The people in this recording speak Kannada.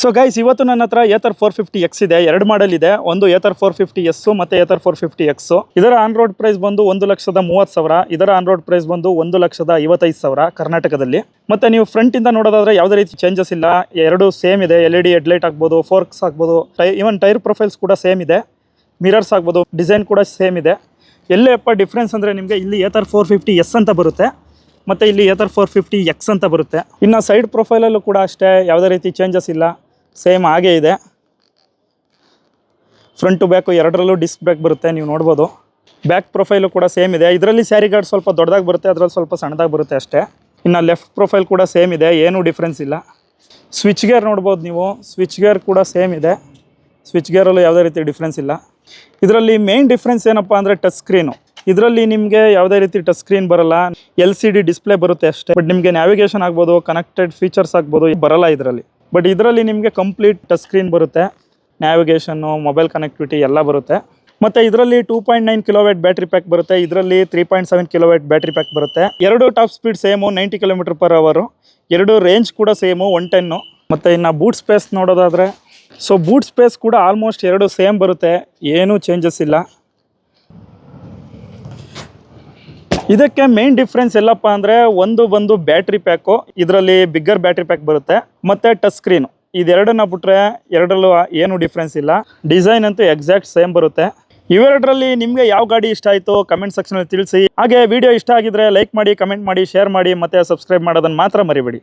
ಸೊ ಗೈಸ್, ಇವತ್ತು ನನ್ನ ಹತ್ರ ಏತರ್ 450X ಇದೆ. ಎರಡು ಮಾಡೆಲ್ ಇದೆ. ಒಂದು ಏತರ್ 450S ಮತ್ತೆ ಏತರ್ 450X. ಇದರ ಆನ್ ರೋಡ್ ಪ್ರೈಸ್ ಬಂದು 1,30,30,000. ಇದರ ಆನ್ ರೋಡ್ ಪ್ರೈಸ್ ಬಂದು 1,55,000 ಕರ್ನಾಟಕದಲ್ಲಿ. ಮತ್ತೆ ನೀವು ಫ್ರಂಟ್ ಇಂದ ನೋಡೋದಾದ್ರೆ ಯಾವುದೇ ರೀತಿ ಚೇಂಜಸ್ ಇಲ್ಲ. ಎರಡು ಸೇಮ್ ಇದೆ. LED ಹೆಡ್ಲೈಟ್ ಆಗ್ಬೋದು, ಫೋರ್ಕ್ಸ್ ಆಗ್ಬೋದು, ಇವನ್ ಟೈರ್ ಪ್ರೊಫೈಲ್ಸ್ ಕೂಡ ಸೇಮ್ ಇದೆ. ಮಿರರ್ಸ್ ಆಗ್ಬೋದು, ಡಿಸೈನ್ ಕೂಡ ಸೇಮ್ ಇದೆ. ಎಲ್ಲಪ್ಪ ಡಿಫ್ರೆನ್ಸ್ ಅಂದರೆ ನಿಮಗೆ ಇಲ್ಲಿ ಏತರ್ 450S ಅಂತ ಬರುತ್ತೆ, ಮತ್ತು ಇಲ್ಲಿ ಏತರ್ 450X ಅಂತ ಬರುತ್ತೆ. ಇನ್ನು ಸೈಡ್ ಪ್ರೊಫೈಲಲ್ಲೂ ಕೂಡ ಅಷ್ಟೇ, ಯಾವುದೇ ರೀತಿ ಚೇಂಜಸ್ ಇಲ್ಲ, ಸೇಮ್ ಹಾಗೇ ಇದೆ. ಫ್ರಂಟ್ ಟು ಬ್ಯಾಕು ಎರಡರಲ್ಲೂ ಡಿಸ್ಕ್ ಬ್ರೇಕ್ ಬರುತ್ತೆ, ನೀವು ನೋಡ್ಬೋದು. ಬ್ಯಾಕ್ ಪ್ರೊಫೈಲು ಕೂಡ ಸೇಮ್ ಇದೆ. ಇದರಲ್ಲಿ ಸ್ಯಾರಿ ಗಾರ್ಡ್ ಸ್ವಲ್ಪ ದೊಡ್ಡದಾಗಿ ಬರುತ್ತೆ, ಅದರಲ್ಲಿ ಸ್ವಲ್ಪ ಸಣ್ಣದಾಗಿ ಬರುತ್ತೆ ಅಷ್ಟೇ. ಇನ್ನು ಲೆಫ್ಟ್ ಪ್ರೊಫೈಲ್ ಕೂಡ ಸೇಮ್ ಇದೆ, ಏನೂ ಡಿಫ್ರೆನ್ಸ್ ಇಲ್ಲ. ಸ್ವಿಚ್ ಗೇರ್ ನೋಡ್ಬೋದು ನೀವು, ಸ್ವಿಚ್ ಗೇರ್ ಕೂಡ ಸೇಮ್ ಇದೆ. ಸ್ವಿಚ್ ಗೇರಲ್ಲೂ ಯಾವುದೇ ರೀತಿ ಡಿಫ್ರೆನ್ಸ್ ಇಲ್ಲ. ಇದರಲ್ಲಿ ಮೇನ್ ಡಿಫ್ರೆನ್ಸ್ ಏನಪ್ಪ ಅಂದರೆ ಟಚ್ ಸ್ಕ್ರೀನು. ಇದರಲ್ಲಿ ನಿಮಗೆ ಯಾವುದೇ ರೀತಿ ಟಚ್ ಸ್ಕ್ರೀನ್ ಬರಲ್ಲ, LCD ಡಿಸ್ಪ್ಲೇ ಬರುತ್ತೆ ಅಷ್ಟೇ. ಬಟ್ ನಿಮಗೆ ನ್ಯಾವಿಗೇಷನ್ ಆಗ್ಬೋದು, ಕನೆಕ್ಟೆಡ್ ಫೀಚರ್ಸ್ ಆಗ್ಬೋದು, ಬರಲ್ಲ ಇದರಲ್ಲಿ. ಬಟ್ ಇದರಲ್ಲಿ ನಿಮಗೆ ಕಂಪ್ಲೀಟ್ ಟಚ್ ಸ್ಕ್ರೀನ್ ಬರುತ್ತೆ, ನ್ಯಾವಿಗೇಷನ್ನು, ಮೊಬೈಲ್ ಕನೆಕ್ಟಿವಿಟಿ ಎಲ್ಲ ಬರುತ್ತೆ. ಮತ್ತು ಇದರಲ್ಲಿ 2.9 kW ಬ್ಯಾಟ್ರಿ ಪ್ಯಾಕ್ ಬರುತ್ತೆ. ಇದರಲ್ಲಿ 3.7 kW ಬ್ಯಾಟ್ರಿ ಪ್ಯಾಕ್ ಬರುತ್ತೆ. ಎರಡು ಟಾಪ್ ಸ್ಪೀಡ್ ಸೇಮು 90 km/h. ಎರಡು ರೇಂಜ್ ಕೂಡ ಸೇಮು 110. ಮತ್ತು ಇನ್ನು ಬೂಟ್ ಸ್ಪೇಸ್ ನೋಡೋದಾದರೆ, ಸೊ ಬೂಟ್ ಸ್ಪೇಸ್ ಕೂಡ ಆಲ್ಮೋಸ್ಟ್ ಎರಡು ಸೇಮ್ ಬರುತ್ತೆ, ಏನೂ ಚೇಂಜಸ್ ಇಲ್ಲ. ಇದಕ್ಕೆ ಮೇನ್ ಡಿಫ್ರೆನ್ಸ್ ಎಲ್ಲಪ್ಪ ಅಂದರೆ ಒಂದು ಬಂದು ಬ್ಯಾಟ್ರಿ ಪ್ಯಾಕು, ಇದರಲ್ಲಿ ಬಿಗ್ಗರ್ ಬ್ಯಾಟ್ರಿ ಪ್ಯಾಕ್ ಬರುತ್ತೆ, ಮತ್ತು ಟಚ್ ಸ್ಕ್ರೀನು. ಇದೆರಡನ್ನ ಬಿಟ್ಟರೆ ಎರಡರಲ್ಲೂ ಏನು ಡಿಫ್ರೆನ್ಸ್ ಇಲ್ಲ. ಡಿಸೈನ್ ಅಂತೂ ಎಕ್ಸಾಕ್ಟ್ ಸೇಮ್ ಬರುತ್ತೆ. ಇವೆರಡರಲ್ಲಿ ನಿಮಗೆ ಯಾವ ಗಾಡಿ ಇಷ್ಟ ಆಯಿತು ಕಮೆಂಟ್ ಸೆಕ್ಷನಲ್ಲಿ ತಿಳಿಸಿ. ಹಾಗೆ ವಿಡಿಯೋ ಇಷ್ಟ ಆಗಿದ್ರೆ ಲೈಕ್ ಮಾಡಿ, ಕಮೆಂಟ್ ಮಾಡಿ, ಶೇರ್ ಮಾಡಿ, ಮತ್ತು ಸಬ್ಸ್ಕ್ರೈಬ್ ಮಾಡೋದನ್ನು ಮಾತ್ರ ಮರಿಬೇಡಿ.